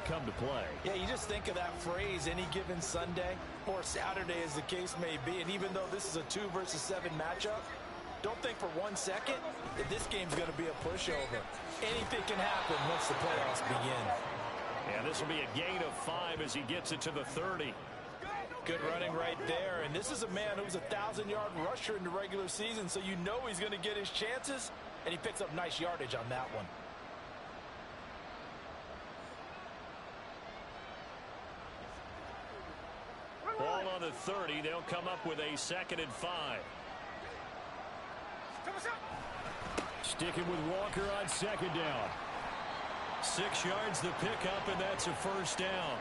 come to play. Yeah, you just think of that phrase, any given Sunday or Saturday as the case may be. And even though this is a 2 versus 7 matchup, don't think for 1 second that this game's going to be a pushover. Anything can happen once the playoffs begin. And this will be a gain of 5 as he gets it to the 30. Good running right there. And this is a man who's a 1,000-yard rusher in the regular season, so you know he's going to get his chances, and he picks up nice yardage on that one. Ball on the 30. They'll come up with a 2nd and 5. Sticking with Walker on 2nd down. 6 yards the pickup, and that's a 1st down.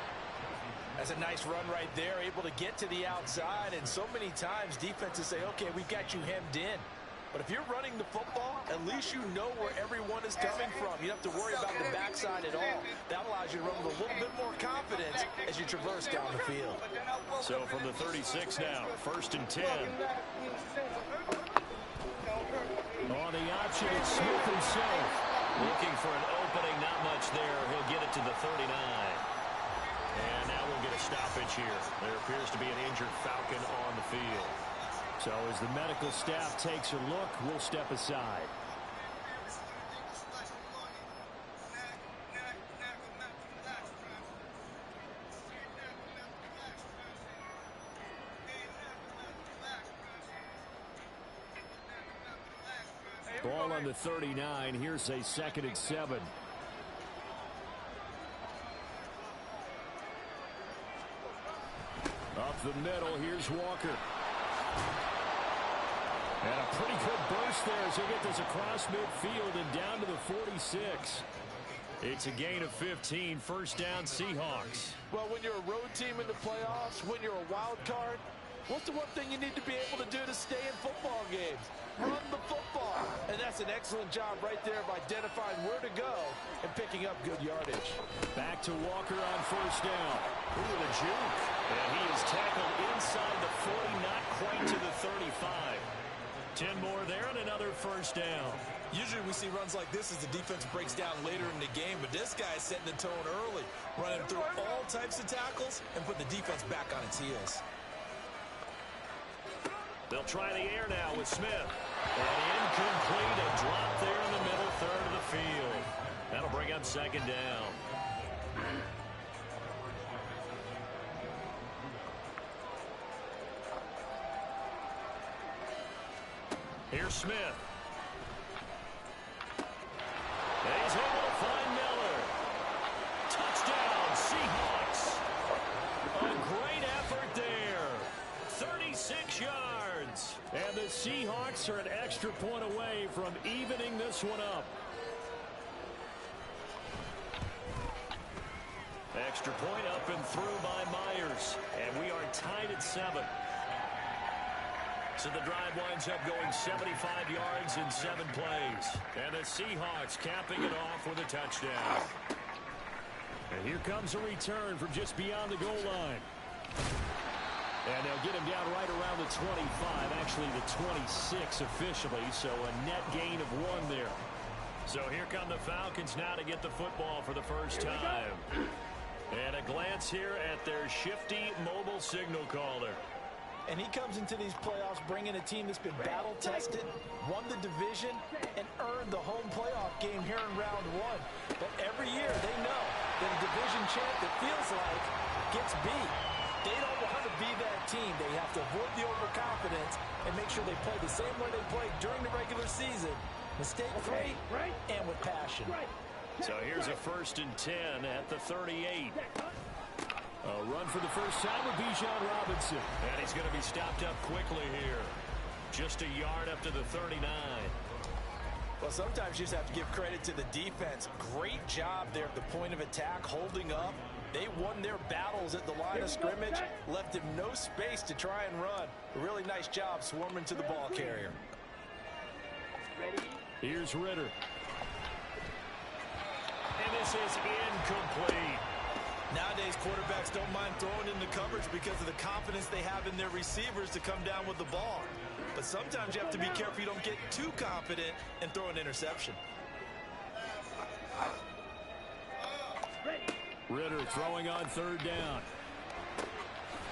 That's a nice run right there, able to get to the outside. And so many times defenses say, okay, we've got you hemmed in. But if you're running the football, at least you know where everyone is coming from. You don't have to worry about the backside at all. That allows you to run with a little bit more confidence as you traverse down the field. So from the 36 now, 1st and 10. On the option, it's Smith himself. Looking for an opening, not much there. He'll get it to the 39. And now we'll get a stoppage here. There appears to be an injured Falcon on the field. So as the medical staff takes a look, we'll step aside. Ball on the 39. Here's a 2nd and 7. Up the middle, here's Walker. And a pretty good burst there as he gets this across midfield and down to the 46. It's a gain of 15, 1st down Seahawks. Well, when you're a road team in the playoffs, when you're a wild card, what's the one thing you need to be able to do to stay in football games? Run the football. And that's an excellent job right there of identifying where to go and picking up good yardage. Back to Walker on 1st down. Ooh, the juke. And he is tackled inside the 40, not quite to the 35. 10 more there and another 1st down. Usually we see runs like this as the defense breaks down later in the game, but this guy is setting the tone early, running through all types of tackles and putting the defense back on its heels. They'll try the air now with Smith. And incomplete, a drop there in the middle third of the field. That'll bring up 2nd down. Here's Smith. And he's able to find Miller. Touchdown, Seahawks. A great effort there. 36 yards. And the Seahawks are an extra point away from evening this one up. Extra point up and through by Myers. And we are tied at 7. So the drive winds up going 75 yards in 7 plays. And the Seahawks capping it off with a touchdown. And here comes a return from just beyond the goal line. And they'll get him down right around the 25, actually the 26 officially, so a net gain of 1 there. So here come the Falcons now to get the football for the first time. And a glance here at their shifty mobile signal caller. And he comes into these playoffs bringing a team that's been battle-tested, won the division, and earned the home playoff game here in round 1. But every year they know that a division champ that feels like gets beat. They don't want to be that team. They have to avoid the overconfidence and make sure they play the same way they played during the regular season, mistake-free and with passion. So here's a 1st and 10 at the 38. A run for the first time with Bijan Robinson. And he's going to be stopped up quickly here. Just a yard up to the 39. Well, sometimes you just have to give credit to the defense. Great job there at the point of attack, holding up. They won their battles at the line of scrimmage, left him no space to try and run. A really nice job swarming to the ball carrier. Here's Ritter. And this is incomplete. Nowadays, quarterbacks don't mind throwing into coverage because of the confidence they have in their receivers to come down with the ball. But sometimes you have to be careful you don't get too confident and throw an interception. Ritter throwing on third down.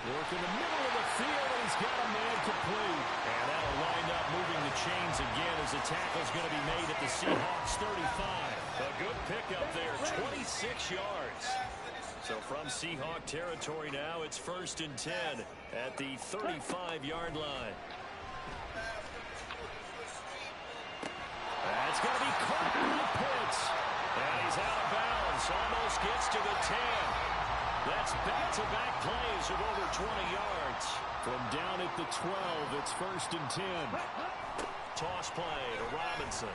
Work in the middle of the field, and he's got a man complete. And that'll wind up moving the chains again as the tackle's going to be made at the Seahawks 35. A good pickup there, 26 yards. So from Seahawk territory now, it's 1st and 10 at the 35-yard line. That's going to be caught by Pitts. And he's out of bounds, almost gets to the 10. That's back-to-back plays of over 20 yards. From down at the 12, it's 1st and 10. Toss play to Robinson.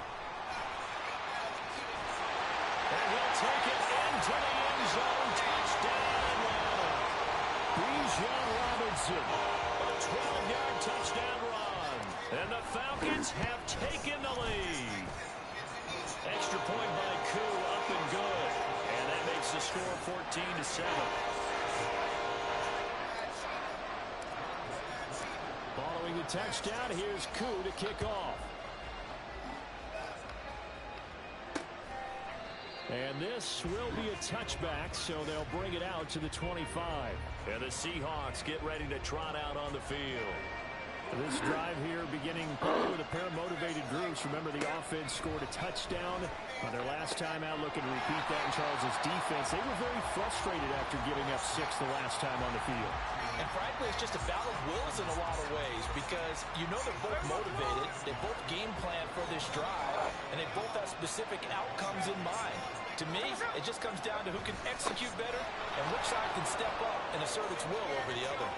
And he'll take it into the end zone. Touchdown, Bijan Robinson. A 12-yard touchdown run. And the Falcons have taken the lead. Extra point by Koo, up and good. And that makes the score 14-7. Following the touchdown, here's Koo to kick off. And this will be a touchback, so they'll bring it out to the 25. And the Seahawks get ready to trot out on the field. This drive here beginning probably with a pair of motivated groups. Remember, the offense scored a touchdown on their last time out, looking to repeat that in Charles's defense. They were very frustrated after giving up 6 the last time on the field. And frankly, it's just a battle of wills in a lot of ways because you know they're both motivated. They both game plan for this drive, and they both have specific outcomes in mind. To me, it just comes down to who can execute better and which side can step up and assert its will over the other.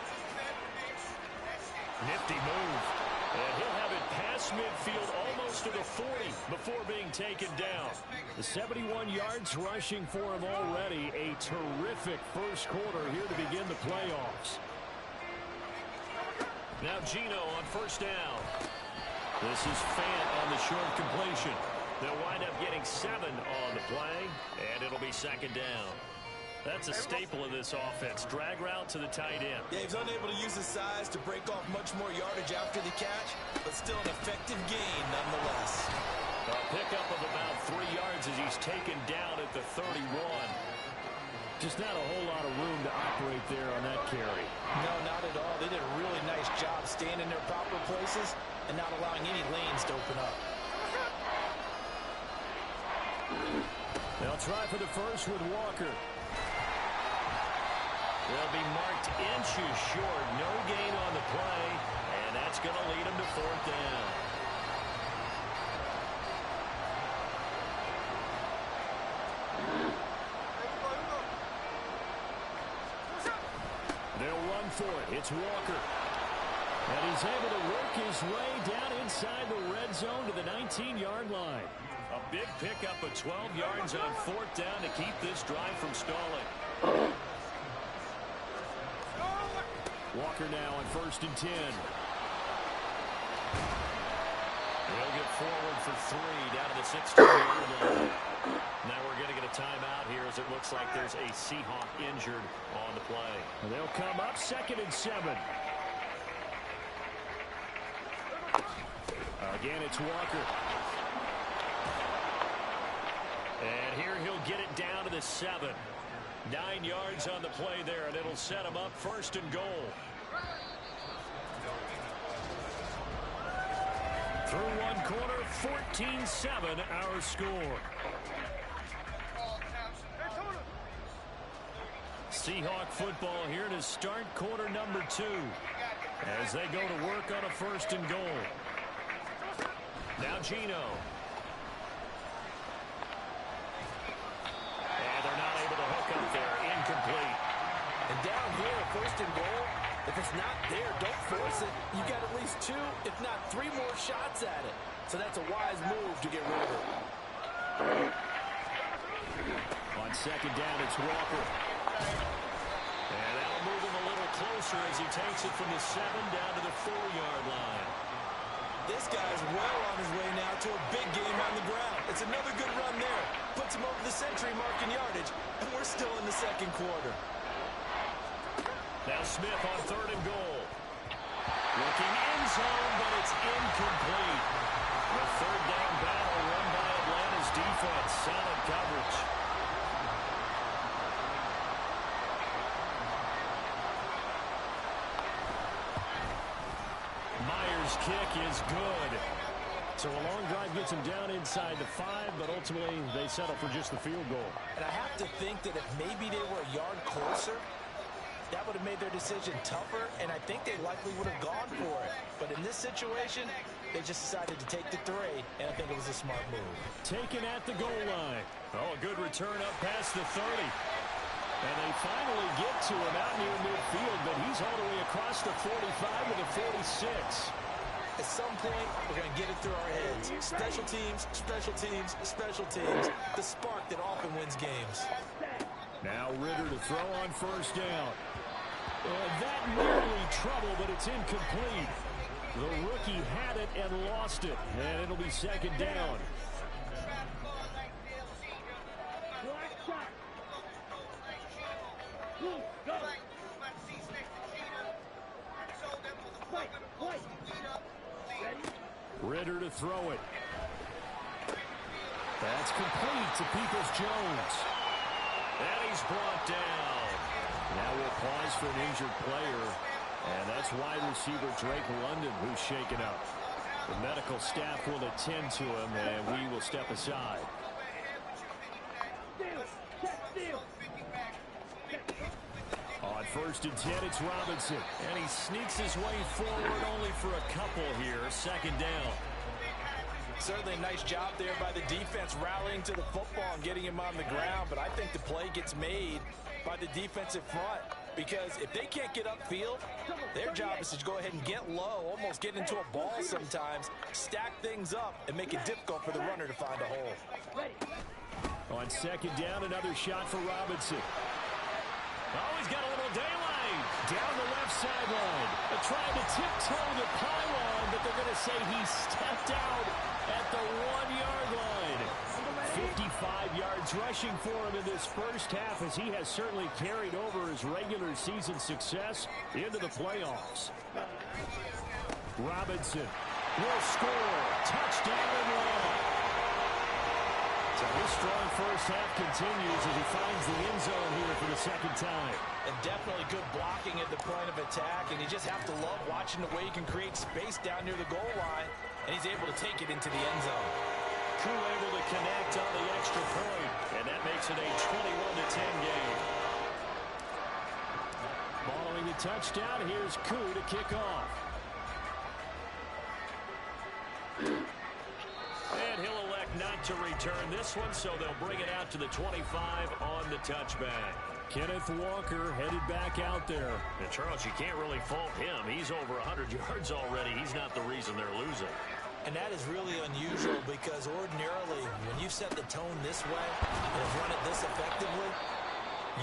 Nifty move. And he'll have it past midfield almost to the 40 before being taken down. The 71 yards rushing for him already. A terrific first quarter here to begin the playoffs. Now Gino on first down. This is Fant on the short completion. They'll wind up getting 7 on the play, and it'll be 2nd down. That's a staple of this offense. Drag route to the tight end. Yeah, he's unable to use his size to break off much more yardage after the catch, but still an effective gain nonetheless. A pickup of about 3 yards as he's taken down at the 31. Just not a whole lot of room to operate there on that carry. No, not at all. They did a really nice job staying in their proper places and not allowing any lanes to open up. They'll try for the first with Walker. They'll be marked inches short. No gain on the play, and that's going to lead them to 4th down. They'll run for it. It's Walker. And he's able to work his way down inside the red zone to the 19-yard line. A big pickup of 12 yards on 4th down to keep this drive from stalling. Walker now on 1st and 10. They'll get forward for 3 down to the 16-yard line. Now we're going to get a timeout here as it looks like there's a Seahawk injured on the play. And they'll come up 2nd and 7. Again, it's Walker. And here he'll get it down to the 7. 9 yards on the play there, and it'll set him up 1st and goal. Through one quarter, 14-7 our score. Seahawk football here to start quarter number 2 as they go to work on a 1st and goal. Now Gino. And they're not able to hook up there. Incomplete. And down here, 1st and goal, if it's not there, don't force it. You got at least 2, if not 3 more shots at it. So that's a wise move to get rid of it. On 2nd down, it's Walker. And that'll move him a little closer as he takes it from the 7 down to the 4-yard line. This guy's well on his way now to a big game on the ground. It's another good run there. Puts him over the century mark in yardage, and we're still in the 2nd quarter. Now Smith on 3rd and goal. Looking end zone, but it's incomplete. The 3rd down battle won by Atlanta's defense. Solid coverage. His kick is good. So a long drive gets him down inside the 5, but ultimately they settle for just the field goal. And I have to think that if maybe they were a yard closer, that would have made their decision tougher, and I think they likely would have gone for it. But in this situation, they just decided to take the 3, and I think it was a smart move. Taken at the goal line. Oh, a good return up past the 30. And they finally get to him out near midfield, but he's all the way across the 45 to the 46. At some point, we're going to get it through our heads. Special teams, special teams, special teams. The spark that often wins games. Now Ritter to throw on first down. That nearly trouble, but it's incomplete. The rookie had it and lost it, and it'll be second down. Ritter to throw it. That's complete to Peoples-Jones. And he's brought down. Now we'll pause for an injured player. And that's wide receiver Drake London who's shaken up. The medical staff will attend to him, and we will step aside. On first and 10, it's Robinson. And he sneaks his way forward only for a couple here. Second down. Certainly a nice job there by the defense rallying to the football and getting him on the ground. But I think the play gets made by the defensive front. Because if they can't get upfield, their job is to go ahead and get low, almost get into a ball sometimes, stack things up, and make it difficult for the runner to find a hole. On second down, another shot for Robinson. Oh, he's got a little daylight down the left sideline. They're trying to tiptoe the pylon, but they're going to say he stepped out at the 1-yard line. 55 yards rushing for him in this first half, as he has certainly carried over his regular season success into the playoffs. Robinson will score. Touchdown and long. So his strong first half continues as he finds the end zone here for the second time. And definitely good blocking at the point of attack, and you just have to love watching the way he can create space down near the goal line, and he's able to take it into the end zone. Koo able to connect on the extra point, and that makes it a 21-10 game. Following the touchdown, here's Koo to kick off. And he'll elect not to return this one, so they'll bring it out to the 25 on the touchback. Kenneth Walker headed back out there. And Charles, you can't really fault him. He's over 100 yards already. He's not the reason they're losing. And that is really unusual because ordinarily, when you've set the tone this way and have run it this effectively,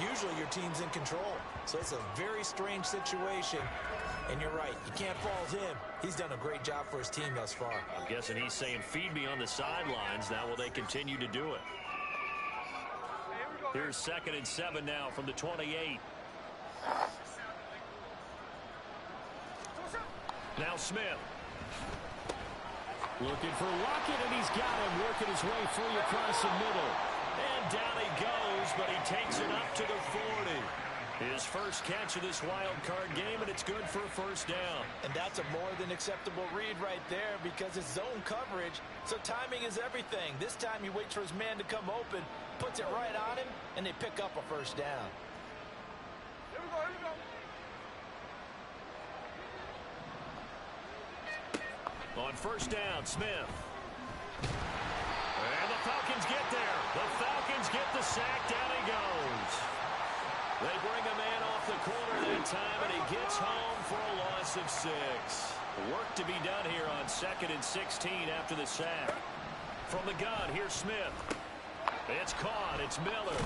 usually your team's in control. So it's a very strange situation. And you're right, you can't fault him. He's done a great job for his team thus far. I'm guessing he's saying, feed me on the sidelines. Now will they continue to do it? Here's second and 7 now from the 28. Now Smith. Looking for Lockett, and he's got him working his way free across the middle. And down he goes, but he takes it up to the 40. His first catch of this wild card game, and it's good for a first down. And that's a more than acceptable read right there because it's zone coverage, so timing is everything. This time he waits for his man to come open, puts it right on him, and they pick up a first down. Here we go, here we go. On first down, Smith. And the Falcons get there. The Falcons get the sack. Down he goes. They bring a man off the corner that time, and he gets home for a loss of 6. Work to be done here on second and 16 after the sack. From the gun, here's Smith. It's caught. It's Miller.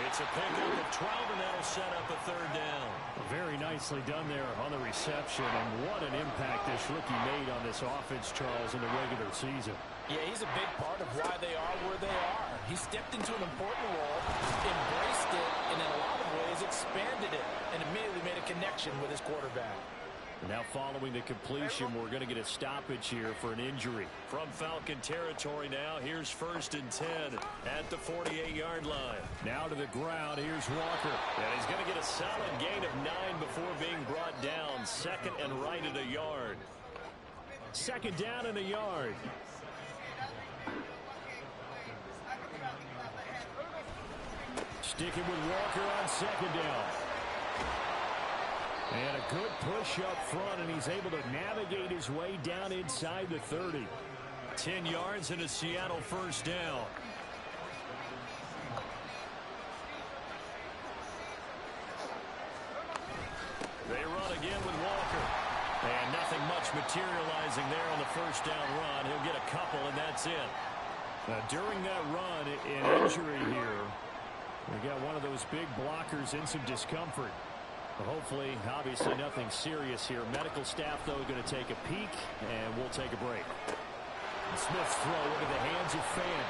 It's a pickup of 12, and that'll set up a third down. Very nicely done there on the reception, and what an impact this rookie made on this offense, Charles, in the regular season. Yeah, he's a big part of why they are where they are. He stepped into an important role, embraced it, and in a lot of ways expanded it, and immediately made a connection with his quarterback. Now following the completion, we're going to get a stoppage here for an injury. From Falcon territory now, here's first and 10 at the 48-yard line. Now to the ground, here's Walker. And he's going to get a solid gain of 9 before being brought down. Second and right at a yard. Second down and a yard. Sticking with Walker on second down. And a good push up front, and he's able to navigate his way down inside the 30. 10 yards and a Seattle first down. They run again with Walker. And nothing much materializing there on the first down run. He'll get a couple, and that's it. Now, during that run, an injury here. We got one of those big blockers in some discomfort. Hopefully, obviously nothing serious here. Medical staff, though, going to take a peek, and we'll take a break. Smith's throw into the hands of Fan.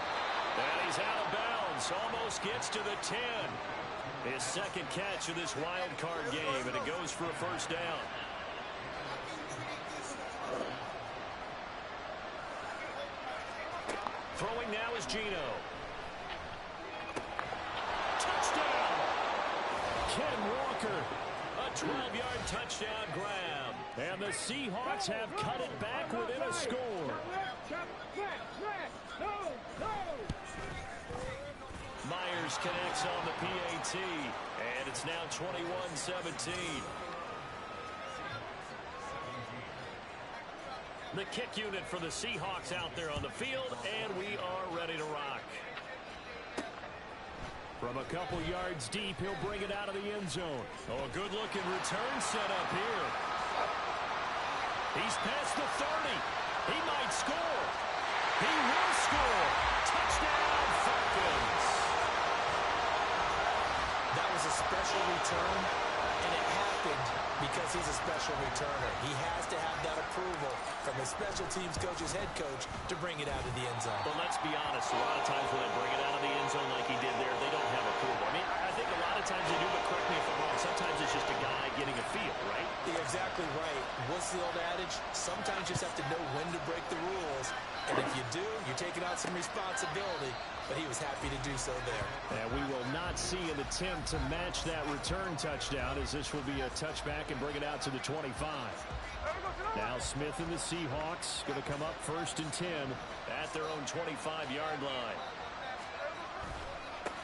And he's out of bounds. Almost gets to the 10. His second catch of this wild card game, and it goes for a first down. Throwing now is Geno. Touchdown! Ken Walker. A 12-yard touchdown grab. And the Seahawks have cut it back within a score. Myers connects on the PAT. And it's now 21-17. The kick unit for the Seahawks out there on the field, and we are ready to rock. From a couple yards deep, he'll bring it out of the end zone. Oh, a good-looking return set up here. He's past the 30. He might score. He will score. Touchdown, Falcons. That was a special return, and it happened because he's a special returner. He has to have that approval from his special teams coach's head coach to bring it out of the end zone. But let's be honest, a lot of times when they bring it out of the end zone like he did there, they don't have approval. I mean, I think a lot of times they do, but correct me if I'm wrong, sometimes it's just a guy getting a feel, right? You're exactly right. What's the old adage? Sometimes you just have to know when to break the rules. And if you do, you're taking out some responsibility. But he was happy to do so there. And we will not see an attempt to match that return touchdown, as this will be a touchback and bring it out to the 25. Now Smith and the Seahawks going to come up 1st and 10 at their own 25-yard line.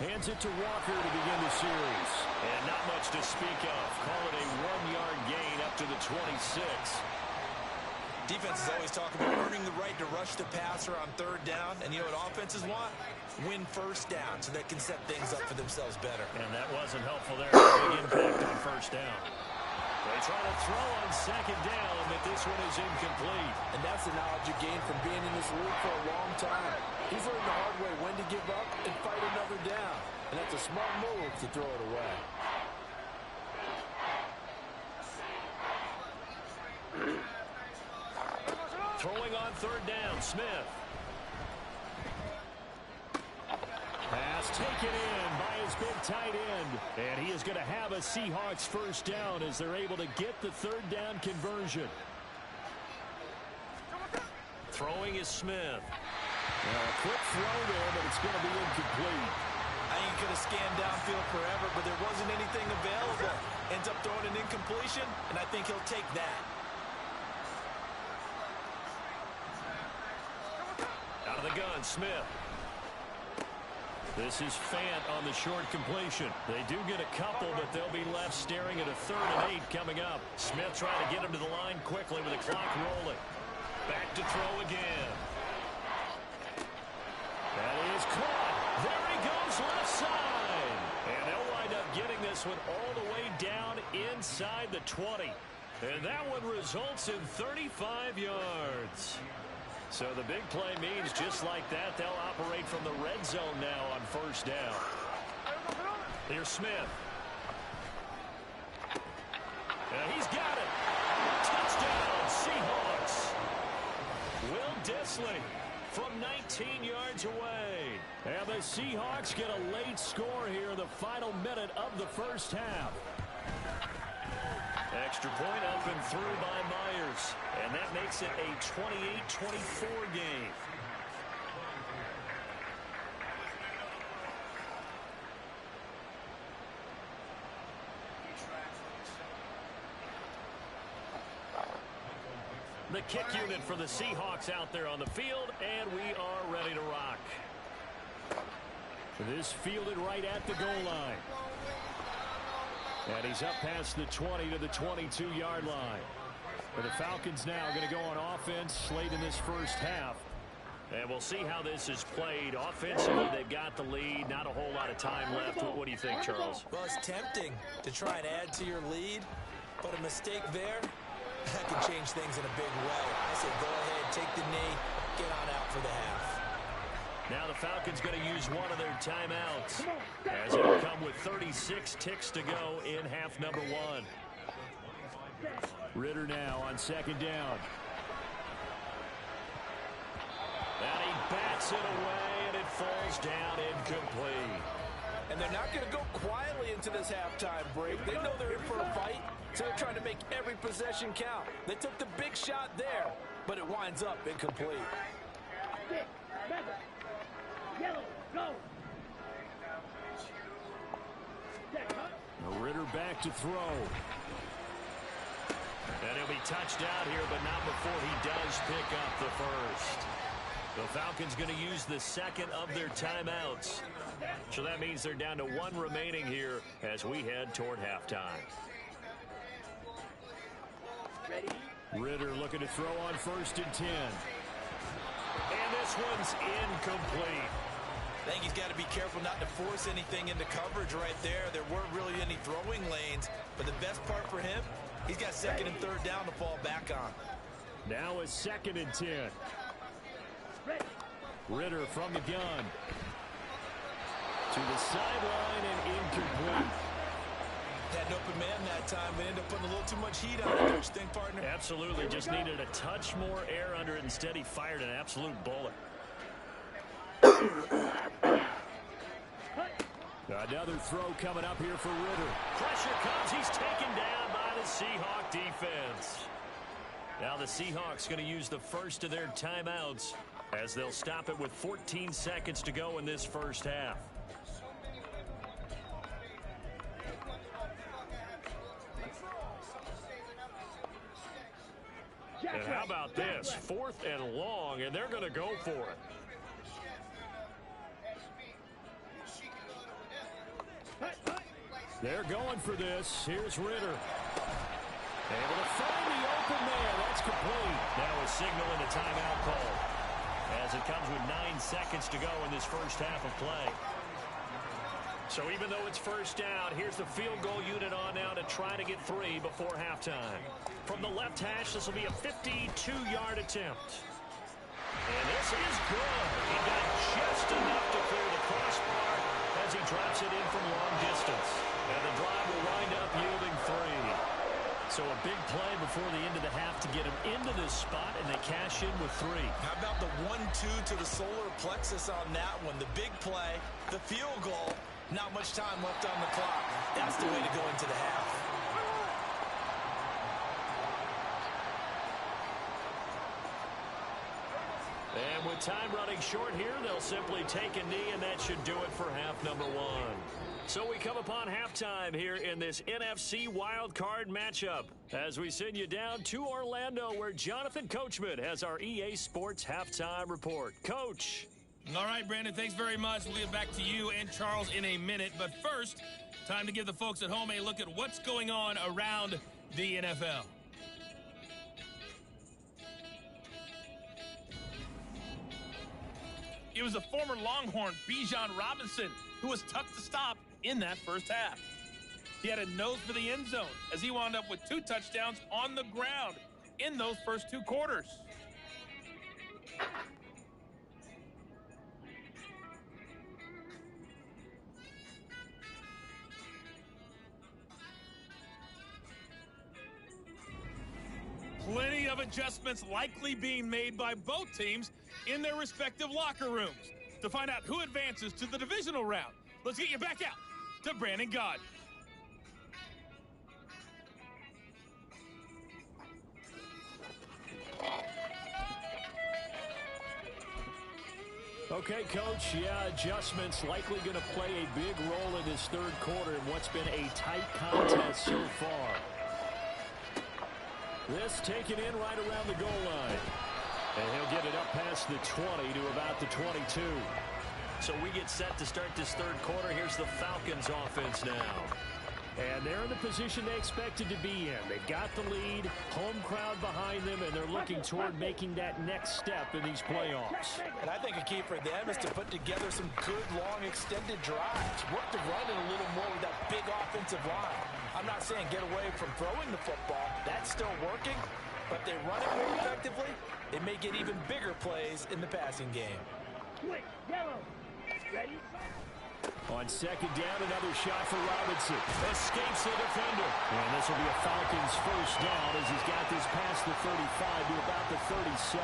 Hands it to Walker to begin the series. And not much to speak of. Call it a 1-yard gain up to the 26. Defenses always talk about earning the right to rush the passer on 3rd down. And you know what offenses want? Win 1st down so they can set things up for themselves better. And that wasn't helpful there. Big impact on 1st down. They try to throw on 2nd down, but this one is incomplete. And that's the knowledge you gain from being in this league for a long time. He's learned the hard way when to give up and fight another down. And that's a smart move to throw it away. Throwing on 3rd down, Smith. Pass taken in by his big tight end. And he is going to have a Seahawks 1st down as they're able to get the 3rd down conversion. Throwing is Smith. A quick throw there, but it's going to be incomplete. I ain't going to scan downfield forever, but there wasn't anything available. Ends up throwing an incompletion, and I think he'll take that. Out of the gun, Smith. This is Fant on the short completion. They do get a couple, but they'll be left staring at a 3rd and 8 coming up. Smith trying to get him to the line quickly with the clock rolling. Back to throw again. That is caught. There he goes left side. And they'll wind up getting this one all the way down inside the 20. And that one results in 35 yards. So the big play means just like that, they'll operate from the red zone now on 1st down. Here's Smith. And he's got it. Touchdown, Seahawks. Will Dissly from 19 yards away. And the Seahawks get a late score here in the final minute of the 1st half. Extra point up and through by Myers. And that makes it a 28-24 game. The kick unit for the Seahawks out there on the field, and we are ready to rock. This fielded right at the goal line. And he's up past the 20 to the 22-yard line. And the Falcons now going to go on offense late in this first half. And we'll see how this is played. Offensively, they've got the lead. Not a whole lot of time left. What do you think, Charles? Well, it's tempting to try and add to your lead, but a mistake there, that can change things in a big way. I say go ahead, take the knee, get on out for the half. Now the Falcons going to use one of their timeouts, as it'll come with 36 ticks to go in half number one. Ritter now on second down. And he bats it away, and it falls down incomplete. And they're not going to go quietly into this halftime break. They know they're in for a fight, so they're trying to make every possession count. They took the big shot there, but it winds up incomplete. Ritter back to throw. And he'll be touched out here, but not before he does pick up the first. The Falcons going to use the second of their timeouts. So that means they're down to one remaining here as we head toward halftime. Ritter looking to throw on 1st and 10. And this one's incomplete. I think he's got to be careful not to force anything into coverage right there. There weren't really any throwing lanes, but the best part for him, he's got 2nd and 3rd down to fall back on. Now a 2nd and 10. Ritter from the gun. To the sideline and incomplete. Had an open man that time, but ended up putting a little too much heat on it. Don't you think, partner? Absolutely. Just needed a touch more air under it. Instead, he fired an absolute bullet. Another throw coming up here for Ritter. Pressure comes. He's taken down by the Seahawk defense. Now the Seahawks going to use the first of their timeouts as they'll stop it with 14 seconds to go in this first half. And how about this? 4th and long, and they're going to go for it. They're going for this. Here's Ritter. Able to find the open man. That's complete. Now a signal and a timeout call as it comes with 9 seconds to go in this first half of play. So even though it's first down, here's the field goal unit on now to try to get 3 before halftime. From the left hash, this will be a 52-yard attempt. And this is good. He got just enough to clear the crossbar as he drops it in from long distance. And the drive will wind up yielding 3. So a big play before the end of the half to get him into this spot, and they cash in with 3. How about the 1-2 to the solar plexus on that one? The big play, the field goal, not much time left on the clock. That's the way to go into the half. And with time running short here, they'll simply take a knee, and that should do it for half number 1. So we come upon halftime here in this NFC Wildcard matchup as we send you down to Orlando, where Jonathan Coachman has our EA Sports halftime report. Coach. All right, Brandon, thanks very much. We'll get back to you and Charles in a minute. But first, time to give the folks at home a look at what's going on around the NFL. It was a former Longhorn, Bijan Robinson, who was tough to stop in that first half. He had a nose for the end zone as he wound up with 2 touchdowns on the ground in those first 2 quarters. Plenty of adjustments likely being made by both teams in their respective locker rooms. To find out who advances to the divisional round, let's get you back out to Brandon God. Okay, Coach, yeah, adjustments likely going to play a big role in this third quarter in what's been a tight contest so far. This taken in right around the goal line. And he'll get it up past the 20 to about the 22. So we get set to start this third quarter. Here's the Falcons offense now. And they're in the position they expected to be in. They've got the lead, home crowd behind them, and they're looking toward making that next step in these playoffs. And I think a key for them is to put together some good, long, extended drives. Work the run in a little more with that big offensive line. I'm not saying get away from throwing the football. That's still working. But they run it more effectively, it may get even bigger plays in the passing game. Ready? On second down, another shot for Robinson. Escapes the defender. And this will be a Falcons first down as he's got this past the 35 to about the 37.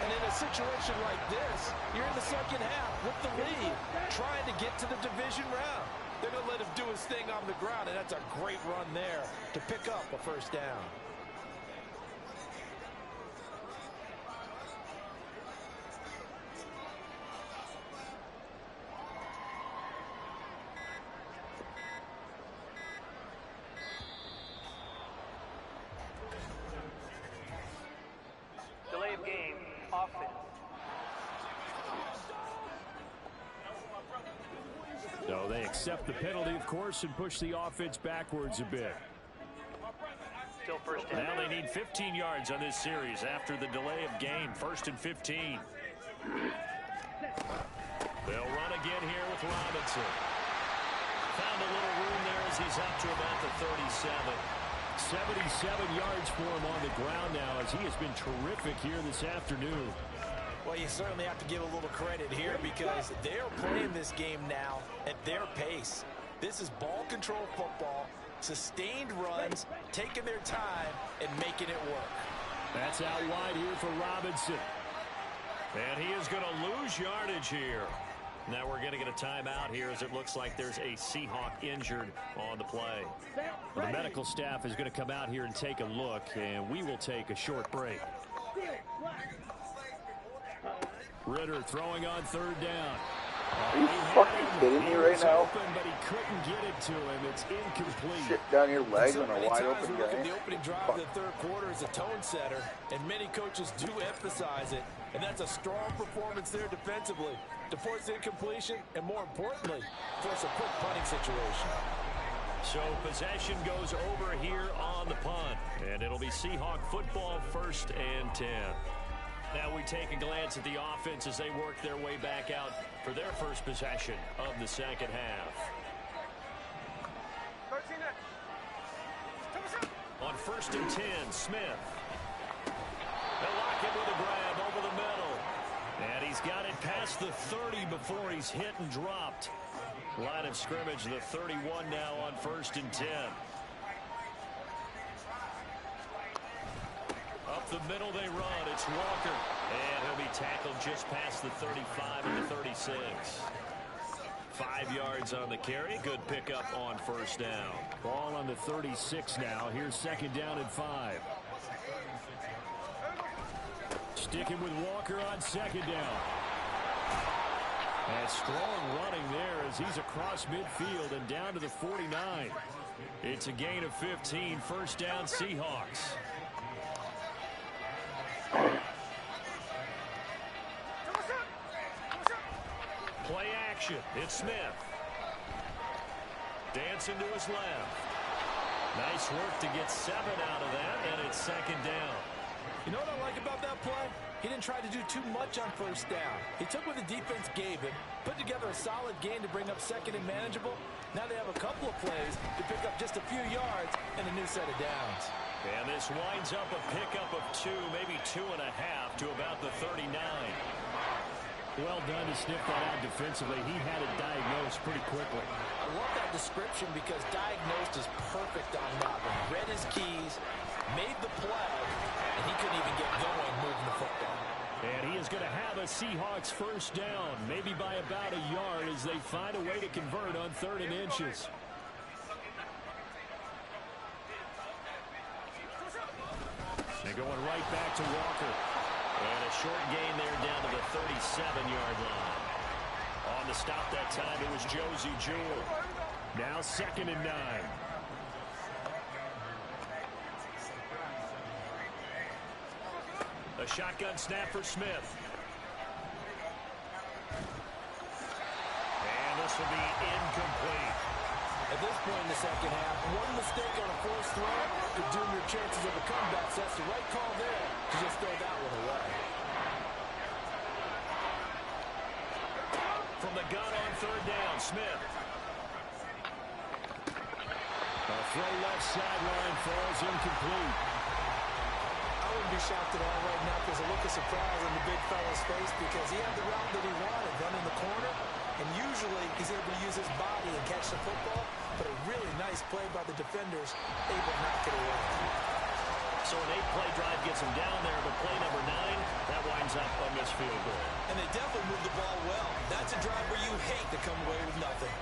And in a situation like this, you're in the second half with the lead, trying to get to the division round. They're going to let him do his thing on the ground, and that's a great run there to pick up a first down. Delay of game, offense. So they accept the penalty, of course, and push the offense backwards a bit. Still first down. Now they need 15 yards on this series after the delay of game. 1st and 15. They'll run again here with Robinson. Found a little room there as he's up to about the 37. 77 yards for him on the ground now as he has been terrific here this afternoon. Well, you certainly have to give a little credit here because they're playing this game now at their pace. This is ball control football, sustained runs, taking their time and making it work. That's out wide here for Robinson. And he is going to lose yardage here. Now we're going to get a timeout here as it looks like there's a Seahawk injured on the play. The medical staff is going to come out here and take a look, and we will take a short break. Ritter throwing on third down. Are you fucking kidding me right now? Open, but he couldn't get it to him. It's incomplete. Shit down your leg So on a many wide times open we look guy. at the opening drive of the third quarter as a tone setter, and many coaches do emphasize it, and that's a strong performance there defensively to force incompletion and, more importantly, force a quick punting situation. So possession goes over here on the punt, and it'll be Seahawk football 1st and 10. Now we take a glance at the offense as they work their way back out for their first possession of the second half. 13 On 1st and 10, Smith. They'll lock him with a grab over the middle. And he's got it past the 30 before he's hit and dropped. Line of scrimmage, the 31 now on 1st and 10. Up the middle they run. It's Walker. And he'll be tackled just past the 35 and the 36. 5 yards on the carry. Good pickup on 1st down. Ball on the 36 now. Here's 2nd down and 5. Sticking with Walker on 2nd down. And strong running there as he's across midfield and down to the 49. It's a gain of 15. 1st down, Seahawks. Play action. It's Smith. Dancing to his left. Nice work to get 7 out of that, and it's 2nd down. You know what I like about that play? He didn't try to do too much on 1st down. He took what the defense gave him, put together a solid gain to bring up 2nd and manageable. Now they have a couple of plays to pick up just a few yards and a new set of downs. And this winds up a pickup of 2, maybe 2.5 to about the 39. Well done to sniff that out defensively. He had it diagnosed pretty quickly. I love that description because diagnosed is perfect on that one. Read his keys, made the play, and he couldn't even get going moving the football. And he is going to have a Seahawks 1st down, maybe by about a yard as they find a way to convert on 3rd and inches. They're going right back to Walker. And a short gain there down to the 37-yard line. On the stop that time, it was Josie Jewell. Now 2nd and 9. shotgun snap for Smith. And this will be incomplete. At this point in the second half, one mistake on a forced throw could doom your chances of a comeback. So that's the right call there to just throw that one away. From the gun on third down, Smith. A throw left sideline falls incomplete. I wouldn't be shocked at all right now if there's a look of surprise on the big fella's face because he had the route that he wanted, running the corner, and usually he's able to use his body and catch the football, but a really nice play by the defenders, able to knock it away. So an 8-play drive gets him down there, but play number 9, that winds up a missed field goal. And they definitely moved the ball well. That's a drive where you hate to come away with nothing.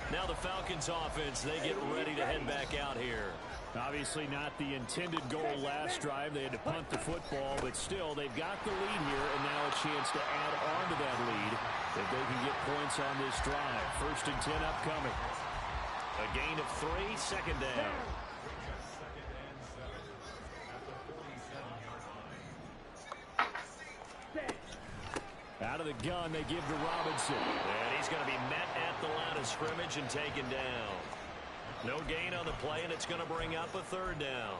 Now the Falcons offense, they get ready to head back out here. Obviously not the intended goal last drive. They had to punt the football, but still they've got the lead here, and now a chance to add on to that lead if they can get points on this drive. 1st and 10 upcoming. A gain of 3, second down. Out of the gun, they give to Robinson. And he's going to be met at the line of scrimmage and taken down. No gain on the play, and it's going to bring up a 3rd down.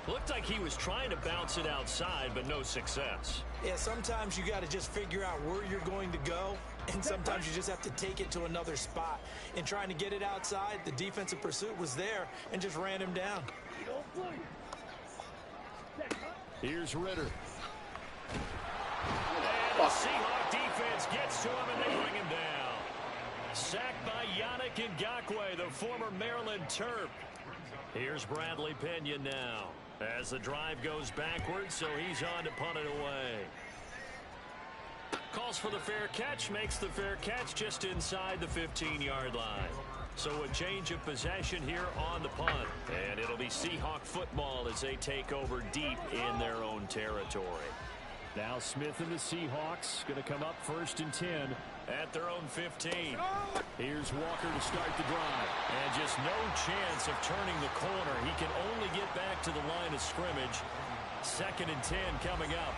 Looked like he was trying to bounce it outside, but no success. Yeah, sometimes you got to just figure out where you're going to go, and sometimes you just have to take it to another spot. In trying to get it outside, the defensive pursuit was there and just ran him down. Here's Ritter. And the Seahawks defense gets to him, and they bring him down. Sacked by Yannick Ngakoue, the former Maryland Terp. Here's Bradley Pena now as the drive goes backwards, so he's on to punt it away. Calls for the fair catch, makes the fair catch just inside the 15-yard line. So a change of possession here on the punt, and it'll be Seahawk football as they take over deep in their own territory. Now Smith and the Seahawks going to come up 1st and 10 at their own 15. Here's Walker to start the drive. And just no chance of turning the corner. He can only get back to the line of scrimmage. 2nd and 10 coming up.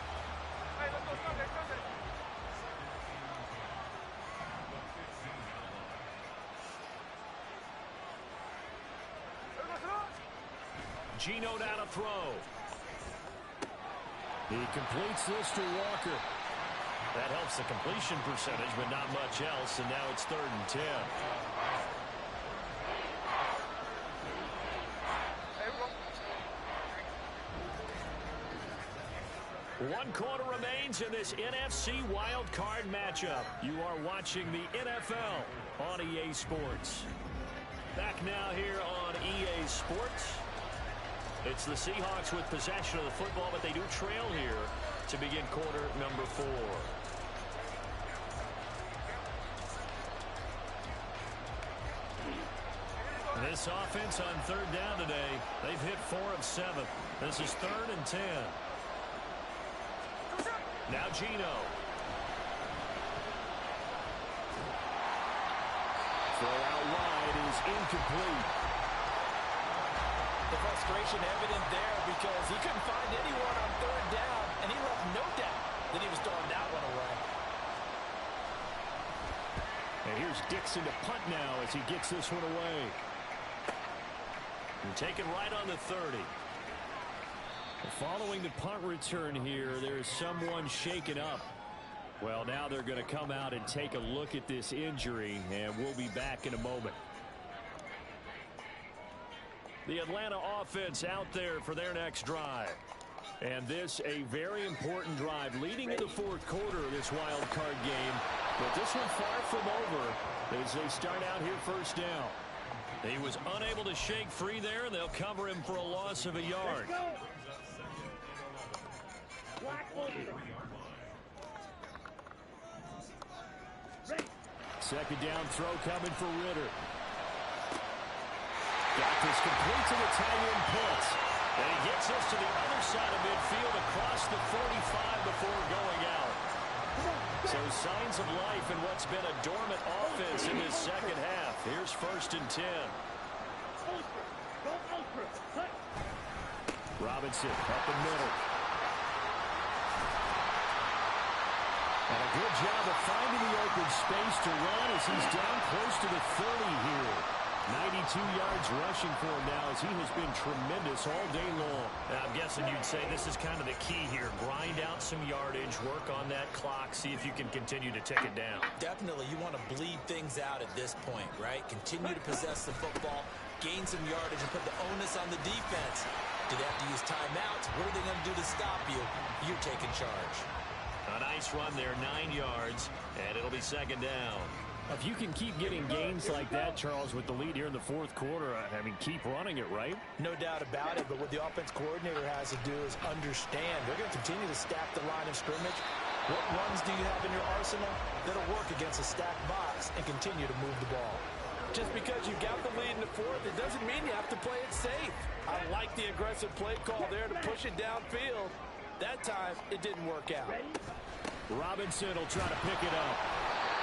Geno down a throw. He completes this to Walker. That helps the completion percentage, but not much else, and now it's 3rd and 10. 1 quarter remains in this NFC Wildcard matchup. You are watching the NFL on EA Sports. Back now here on EA Sports. It's the Seahawks with possession of the football, but they do trail here to begin quarter number 4. This offense on 3rd down today, they've hit 4 of 7. This is 3rd and 10. Now Geno. Throw out wide is incomplete. The frustration evident there because he couldn't find anyone on 3rd down, and he left no doubt that he was throwing that one away. And here's Dixon to punt now as he gets this one away. And taken right on the 30. Following the punt return here, there's someone shaken up. Well, now they're going to come out and take a look at this injury, and we'll be back in a moment. The Atlanta offense out there for their next drive. And this a very important drive leading in the 4th quarter of this wild card game. But this one far from over as they start out here 1st down. He was unable to shake free there, and they'll cover him for a loss of a yard. Second down throw coming for Ritter. Got this complete to the tight end Pitts. And he gets this to the other side of midfield across the 45 before going out. So signs of life in what's been a dormant offense in this second half. Here's 1st and 10. Robinson up the middle. And a good job of finding the open space to run as he's down close to the 30 here. 92 yards rushing for him now as he has been tremendous all day long. I'm guessing you'd say this is kind of the key here. Grind out some yardage, work on that clock, see if you can continue to tick it down. Definitely, you want to bleed things out at this point, right? Continue to possess the football, gain some yardage, and put the onus on the defense. Do they have to use timeouts? What are they going to do to stop you? You're taking charge. A nice run there, 9 yards, and it'll be second down. If you can keep getting gains like that, Charles, with the lead here in the fourth quarter, I mean, keep running it, right? No doubt about it, but what the offense coordinator has to do is understand they're going to continue to stack the line of scrimmage. What runs do you have in your arsenal that'll work against a stacked box and continue to move the ball? Just because you got the lead in the fourth, it doesn't mean you have to play it safe. I like the aggressive play call there to push it downfield. That time, it didn't work out. Robinson will try to pick it up.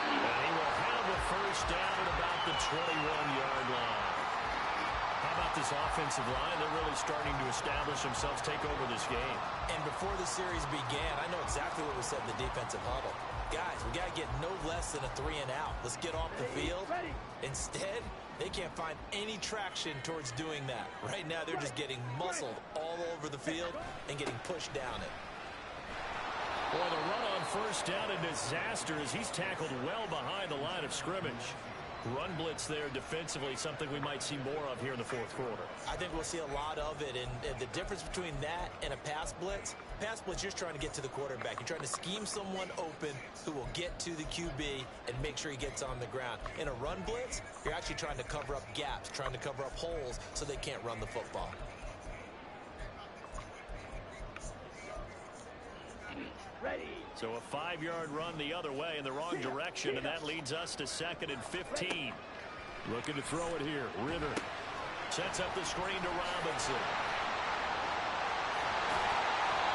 And he will have a first down at about the 21-yard line. How about this offensive line? They're really starting to establish themselves, take over this game. And before the series began, I know exactly what we said in the defensive huddle. Guys, we got to get no less than a 3-and-out. Let's get off the field. Instead, they can't find any traction towards doing that. Right now, they're just getting muscled all over the field and getting pushed down it. Boy, the run on first down, a disaster as he's tackled well behind the line of scrimmage. Run blitz there defensively, something we might see more of here in the fourth quarter. I think we'll see a lot of it, and the difference between that and a pass blitz, you're just trying to get to the quarterback. You're trying to scheme someone open who will get to the QB and make sure he gets on the ground. In a run blitz, you're actually trying to cover up gaps, trying to cover up holes so they can't run the football. So a 5-yard run the other way in the wrong direction, and that leads us to 2nd and 15. Looking to throw it here. Ritter sets up the screen to Robinson.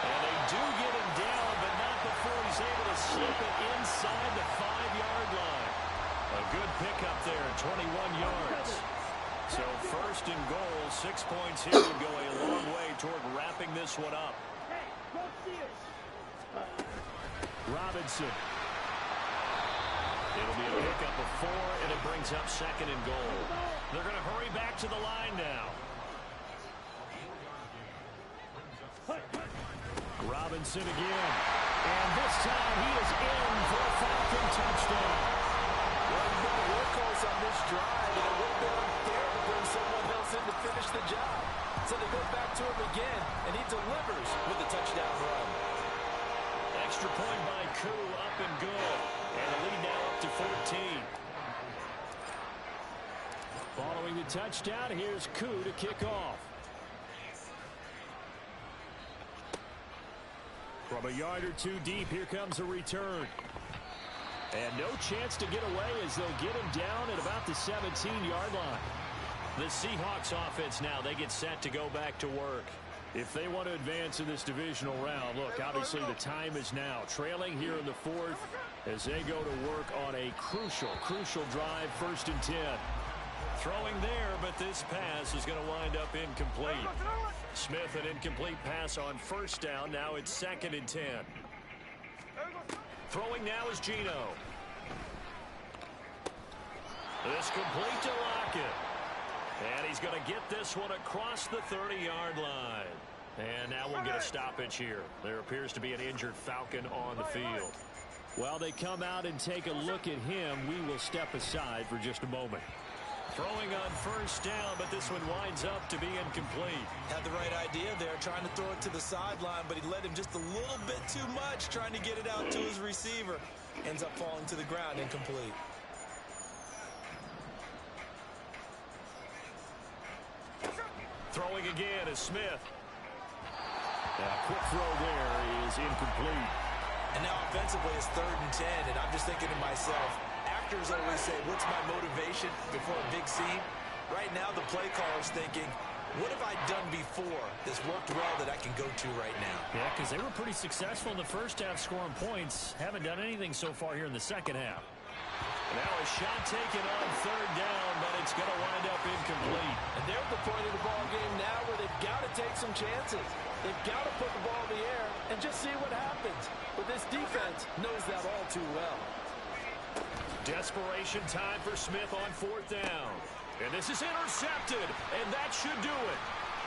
And they do get him down, but not before he's able to slip it inside the 5-yard line. A good pickup there, 21 yards. So first and goal, 6 points here would go a long way toward wrapping this one up. Robinson. It'll be a pickup of 4, and it brings up 2nd and goal. They're going to hurry back to the line now. Robinson again. And this time he is in for a Falcon touchdown. Well, you've been a workhorse on this drive, and it would have been unfair to bring someone else in to finish the job. So they go back to him again, and he delivers with a touchdown run. Extra point by Koo, up and good. And the lead now up to 14. Following the touchdown, here's Koo to kick off. From a yard or two deep, here comes a return. And no chance to get away as they'll get him down at about the 17-yard line. The Seahawks offense now, they get set to go back to work. If they want to advance in this divisional round, look, obviously the time is now. Trailing here in the fourth as they go to work on a crucial drive, 1st and 10. Throwing there, but this pass is going to wind up incomplete. Smith, an incomplete pass on first down. Now it's 2nd and 10. Throwing now is Geno. This complete to Lockett. And he's going to get this one across the 30-yard line. And now we'll get a stoppage here. There appears to be an injured Falcon on the field. While they come out and take a look at him, we will step aside for just a moment. Throwing on first down, but this one winds up to be incomplete. Had the right idea there, trying to throw it to the sideline, but he led him just a little bit too much, trying to get it out to his receiver. Ends up falling to the ground, incomplete. Throwing again is Smith. Quick throw there is incomplete. And now offensively it's 3rd and 10, and I'm just thinking to myself, actors always say, what's my motivation before a big scene? Right now the play caller's thinking, what have I done before that's worked well that I can go to right now? Yeah, because they were pretty successful in the first half scoring points. Haven't done anything so far here in the second half. Now a shot taken on 3rd down, but it's going to wind up incomplete. And they're at the point of the ball game now where they've got to take some chances. They've got to put the ball in the air and just see what happens. But this defense knows that all too well. Desperation time for Smith on 4th down. And this is intercepted, and that should do it.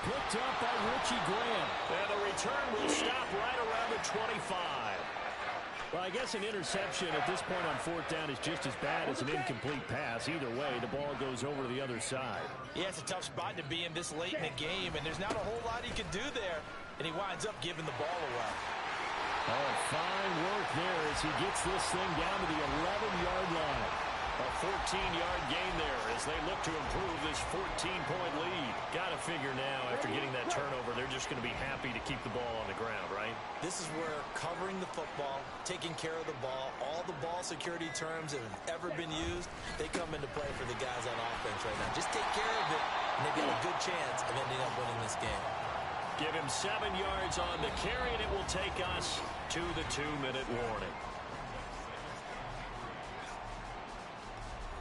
Picked up by Richie Graham. And the return will stop right around the 25. Well, I guess an interception at this point on 4th down is just as bad as an incomplete pass. Either way, the ball goes over to the other side. Yeah, it's a tough spot to be in this late in the game, and there's not a whole lot he can do there, and he winds up giving the ball away. Oh, fine work there as he gets this thing down to the 11-yard line. A 14-yard gain there as they look to improve this 14-point lead. Got to figure now, after getting that turnover, they're just going to be happy to keep the ball on the ground, right? This is where covering the football, taking care of the ball, all the ball security terms that have ever been used, they come into play for the guys on offense right now. Just take care of it, and they've got a good chance of ending up winning this game. Give him 7 yards on the carry, and it will take us to the 2-minute warning.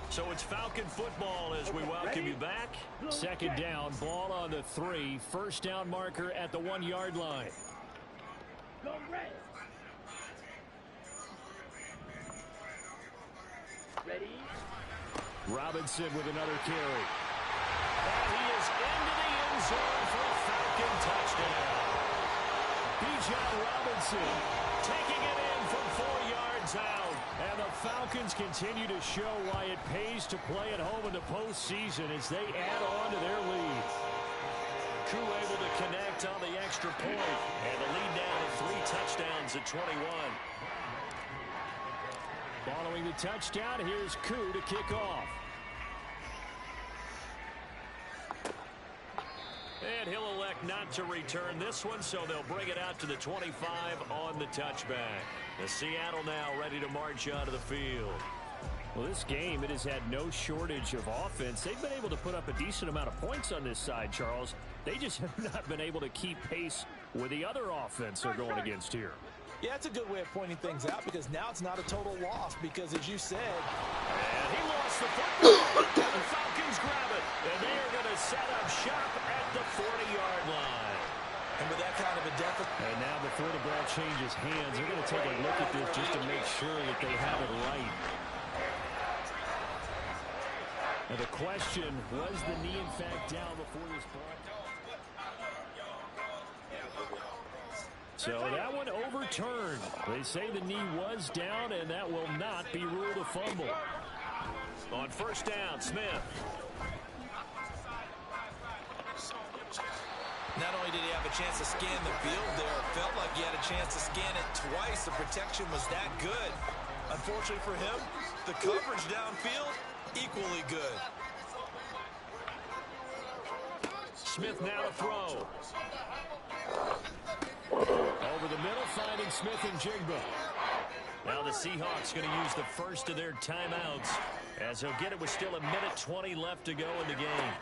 So it's Falcon football as we welcome you back. 2nd down, ball on the 3. 1st down marker at the 1-yard line. Ready? Robinson with another carry. And he is into the end zone for a Falcon touchdown. Bijan Robinson Taking it in from 4 yards out. And the Falcons continue to show why it pays to play at home in the postseason as they add on to their lead. Koo able to connect on the extra point. And the lead down to 3 touchdowns at 21. Following the touchdown, here's Koo to kick off. And he'll elect not to return this one, so they'll bring it out to the 25 on the touchback. The Seattle now ready to march onto the field. Well, this game, it has had no shortage of offense. They've been able to put up a decent amount of points on this side, Charles. They just have not been able to keep pace with the other offense they're going against here. Yeah, it's a good way of pointing things out because now it's not a total loss because, as you said... And he lost the football. The Falcons grab it. And they are going to set up shop at the 40-yard line. And with that kind of a deficit... And now before the ball changes hands, they're going to take a look at this just to make sure that they have it right. Now the question, was the knee in fact down before this ball? So that one overturned. They say the knee was down, and that will not be ruled a fumble. On 1st down, Smith. Not only did he have a chance to scan the field there, it felt like he had a chance to scan it twice. The protection was that good. Unfortunately for him, the coverage downfield, equally good. Smith now to throw. Over the middle, finding Smith and Jigba. Now the Seahawks going to use the first of their timeouts as they'll get it with still 1:20 left to go in the game.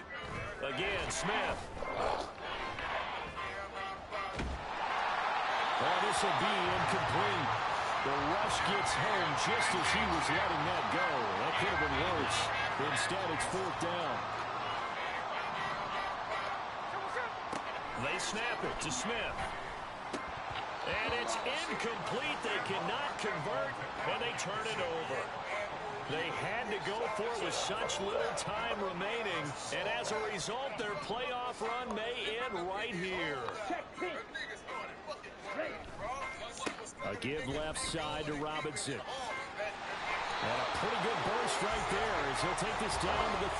Again, Smith. Oh, this will be incomplete. The rush gets home just as he was letting that go. That could have been worse. Instead, it's 4th down. They snap it to Smith. And it's incomplete. They cannot convert, and they turn it over. They had to go for it with such little time remaining, and as a result, their playoff run may end right here. A give left side to Robinson. And a pretty good burst right there as he'll take this down to the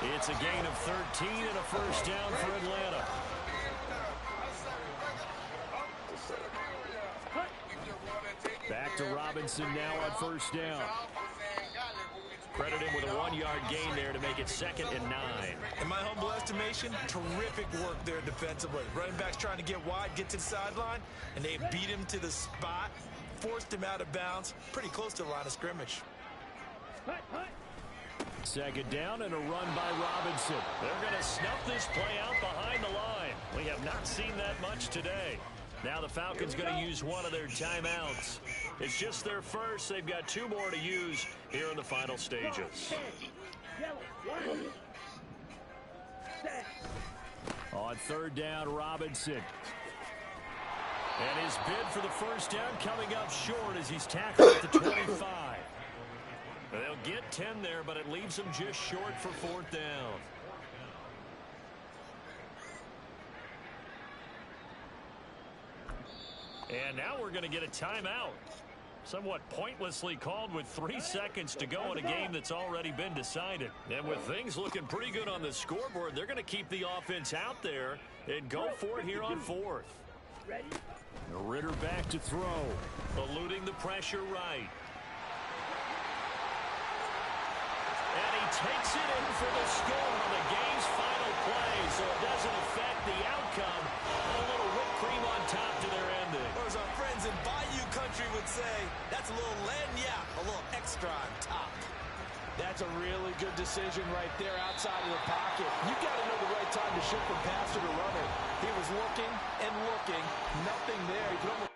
33. It's a gain of 13 and a 1st down for Atlanta. Back to Robinson now on 1st down. Credit him with a 1-yard gain there to make it 2nd and 9. In my humble estimation, terrific work there defensively. Running backs trying to get wide, get to the sideline, and they beat him to the spot, forced him out of bounds, pretty close to the line of scrimmage. 2nd down and a run by Robinson. They're going to snuff this play out behind the line. We have not seen that much today. Now the Falcons going to use one of their timeouts. It's just their first. They've got 2 more to use here in the final stages. On third down, Robinson. And his bid for the first down coming up short as he's tackled at the 25. They'll get 10 there, but it leaves them just short for fourth down. And now we're going to get a timeout. Somewhat pointlessly called with 3 seconds to go in a game that's already been decided. And with things looking pretty good on the scoreboard, they're going to keep the offense out there and go for it here on fourth. Ritter back to throw, eluding the pressure right. And he takes it in for the score on the game's final play, so it doesn't affect the outcome. A little whipped cream on top to their ending. Or as our friends in Bayou Country would say, that's a little lagniappe, a little extra on top. That's a really good decision right there outside of the pocket. You've got to know the right time to shift from passer to runner. He was looking and looking, nothing there. He could almost